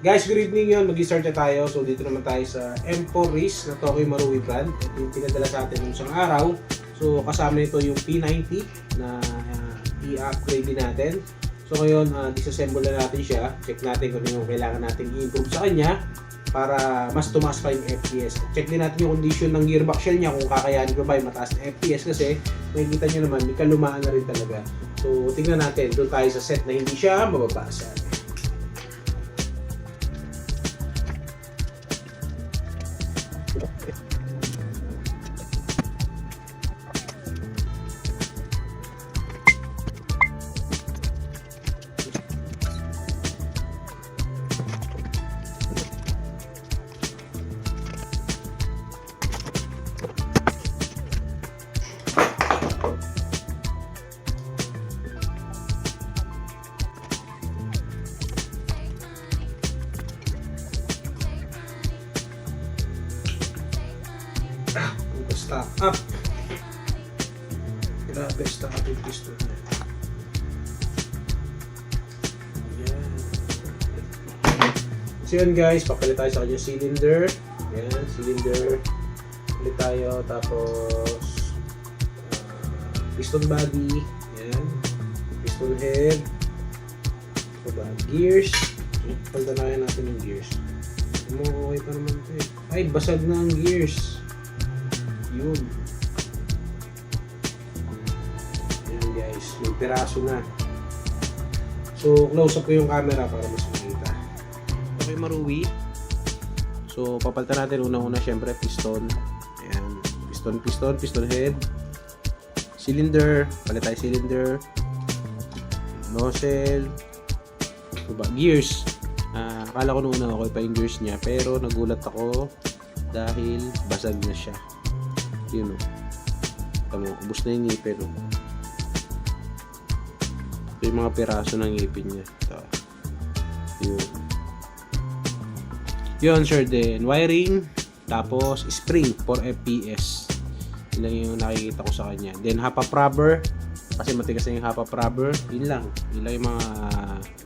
Guys, good evening yun. Mag-start na tayo. So, dito naman tayo sa M4 Race na Tokoy Marui brand. Ito yung pinadala sa atin ng isang araw. So, kasama nito yung P90 na i-upgrade din natin. So, ngayon, disassemble na natin siya. Check natin kung ano yung kailangan natin i-improve sa kanya para mas tumaas pa yung FPS. Check din natin yung condition ng gearbox shell niya kung kakayanin ko ba yung mataas na FPS kasi makikita nyo naman, may kalumaan na rin talaga. So, tingnan natin. Doon tayo sa set na hindi siya mababasa. Stock up. Grabe, stock up yung piston niya. Ayan. So yun guys, papalit tayo sa kanyang cylinder. Ayan, cylinder. Palit tayo, tapos piston body. Ayan. Piston head. Diba? Gears. Paldanayan natin yung gears. Okay pa naman ito eh. Ay, basag na ang gears. Yun. Ayan guys, may piraso na. So, close up ko yung camera para mas makita. Okay, Marui. So, papalitan natin unang-una syempre piston. Ayan, piston head. Cylinder, palit tayo cylinder. Nozzle. Diba? Gears. Akala ko nung una okay pa yung gears niya, pero nagulat ako dahil basag na siya. Yun o. Tama, ubos na yung ngipin o. Ito yung mga piraso ng ngipin niya. Ito. Yun. Yun, sure din. Wiring. Tapos, spring for FPS. Yun lang yung nakikita ko sa kanya. Then, half up rubber. Kasi matigas na yung half up rubber. Yun lang. Yun lang yung mga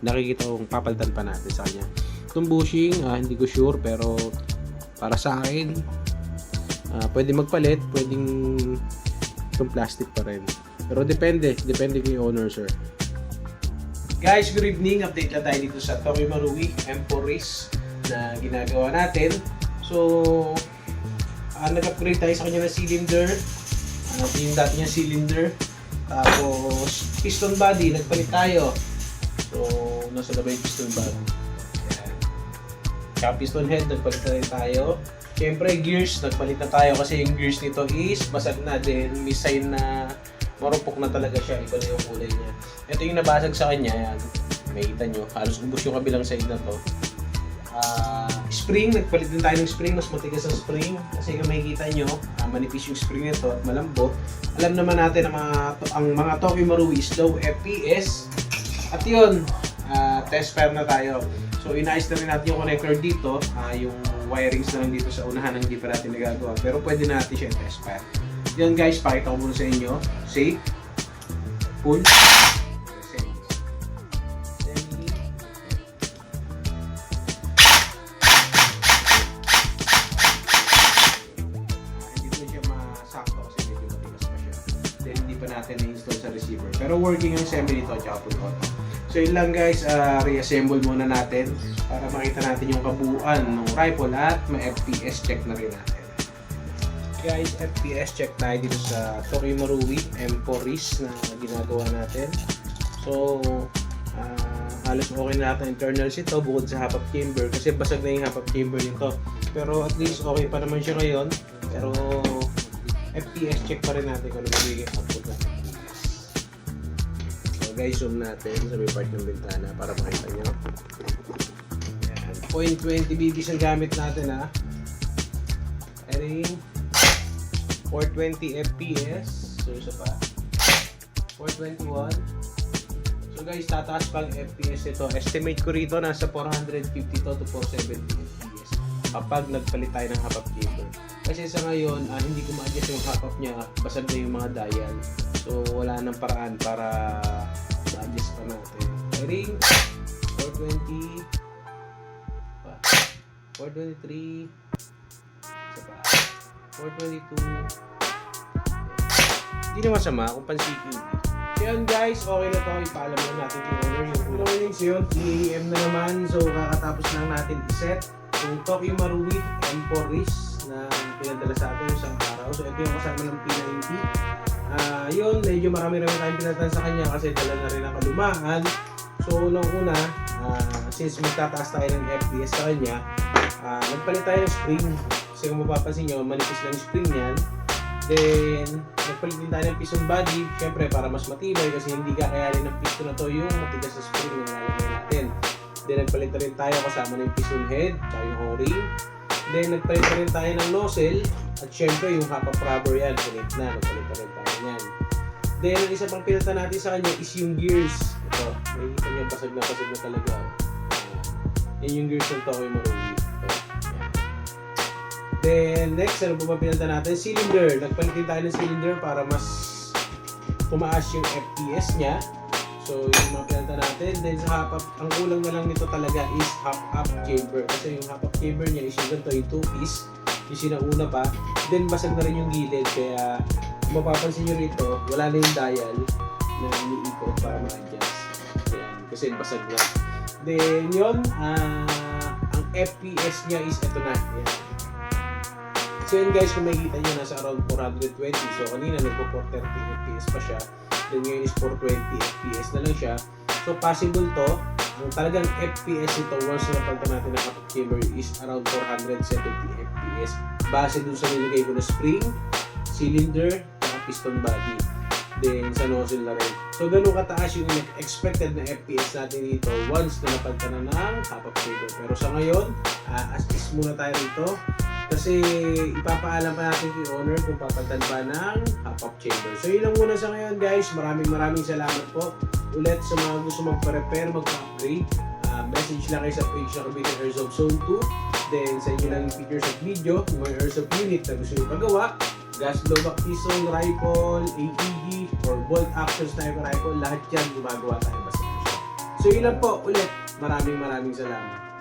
nakikita kong papalitan pa natin sa kanya. Itong bushing, hindi ko sure. Pero, para sa akin, pwede magpalit, pwedeng itong plastic pa rin. Pero depende kay owner, sir. Guys, good evening. Update lang tayo dito sa Tokoy Marui M4 Race na ginagawa natin. So, nag-upgrade tayo sa kanya ng cylinder. Yung dati niya cylinder. Tapos, piston body, nagpalit tayo. So, nasa labay yung piston body. Ayan. Kaya piston head, nagpalit na rin tayo. Siyempre, gears, nagpalit na tayo kasi yung gears nito is basag na din. May sign na marupok na talaga siya. Iba na yung kulay niya. Ito yung nabasag sa kanya. Yan. Makikita nyo. Halos ubos yung kabilang side na to. Spring, nagpalit din tayo ng spring. Mas matigas ang spring. Kasi kung makikita nyo, manipis yung spring nito at malambot. Alam naman natin ang mga Tokoy Marui is low FPS. At yun, test pair na tayo. So, inayos na rin natin yung connector dito. Yung wirings na lang dito sa unahan hindi pa natin nagagawa. Pero pwede natin siya i-test pair. Yan guys, pakita ko muna sa inyo. Safe. Pull. Semi. Hindi ko siya masakto kasi medyo matigas pa siya. Then hindi pa natin na-install sa receiver. Pero working yung semi nito, tsaka pull auto. So yun lang guys, reassemble muna natin para makita natin yung kabuuan ng rifle at ma-FPS check na rin natin. Guys, FPS check tayo dito sa Tokoy Marui M4 Race na ginagawa natin. So, halos okay na natin internals ito bukod sa half-up chamber kasi basag na yung half-up chamber nito. Pero at least okay pa naman siya ngayon. Pero FPS check pa rin natin kung ano magiging output natin. Guys, zoom natin sa may part ng bintana para makita nyo. Ayan. 0.20 BBs ang gamit natin ha. Ayan. 420 FPS. So, isa pa. 421. So guys, tataas pang FPS ito. Estimate ko rito nasa 450 to 470 FPS kapag nagpalit tayo ng half-up chamber. Kasi sa ngayon, hindi ko ma-adjust yung half-up niya. Basag na yung mga dial. So, wala nang paraan para ma-adjust pa natin. Ring 420 423. Isa pa. 422. Hindi na masama kung pansikin. So yun guys, okay na to. Ipaalam na natin yung owner. Yung unang winnings yun, 3 AM na naman. So kakatapos lang natin iset yung Tokyo Marui M4 Risk na pinadala sa atin isang araw. So ito yung kasama ng P90. Yun, medyo marami-rami tayong pinatan sa kanya kasi dala na rin ang kalumahan. So unang-una, since magtataas tayo ng FPS sa kanya, nagpalit tayo ng spring. Kasi kung mapapansin nyo, manipis lang yung spring yan. Then, nagpalit din tayo ng piston body. Siyempre, para mas matibay kasi hindi kakayanin ng piston na to yung matigas na spring na nilalagay natin. Then, nagpalit na rin tayo kasama ng piston head, tsaka yung o-ring. Then, nagpalit na rin tayo ng nozzle. At syempre, yung hop-up rubber yan. Punit na, nagpalit na rin tayo yan. Then, ang isa pang pinalitan natin sa kanya is yung gears. Ito, makikita niyo basag na talaga. Yan yung gears ng Tokyo Marui. Then, next, ano po ba pinalitan natin? Cylinder. Nagpalit din tayo ng cylinder para mas tumaas yung FPS niya. So, yung mga pinalitan natin. Then, sa hop-up, ang kulang na lang nito talaga is hop-up chamber. Kasi yung hop-up chamber niya is yung ganito, yung 2-piece. Yung sinauna pa. Then, basag na rin yung gilid. Kaya, kung mapapansin nyo rito, wala na yung dial na iniikot para ma-adjust. Ayan, kasi basag na. Then, yun, ang FPS niya is ito na. Ayan. So yun guys, kung makikita nyo, nasa around 420. So kanina nagpo-430 FPS pa siya. Then ngayon is 420 FPS na lang siya. So possible to, ang talagang FPS ito once na napalitan natin ng hop-up chamber is around 470 FPS. Base dun sa nilagay ko na spring, cylinder, at piston body. Then sa nozzle na rin. So ganun kataas yung expected na FPS natin dito once na napalitan na ng hop-up chamber. Pero sa ngayon, as is muna tayo rito. Kasi ipapaalam pa natin kay owner kung papalitan ba ng hop-up chamber. So yun lang muna sa ngayon guys. Maraming salamat po. Ulit sa mga gusto magpa-repair, magpa-upgrade. Message lang kayo sa page na Cavite Airsoft Zone 2. Then sa inyo lang yung pictures of video, yung mga airsoft unit na gusto nyo pagawa. Gas blowback pistol, rifle, AEG, or bolt action sniper rifle. Lahat yan gumagawa tayo basta. So yun lang po. Ulit, maraming salamat.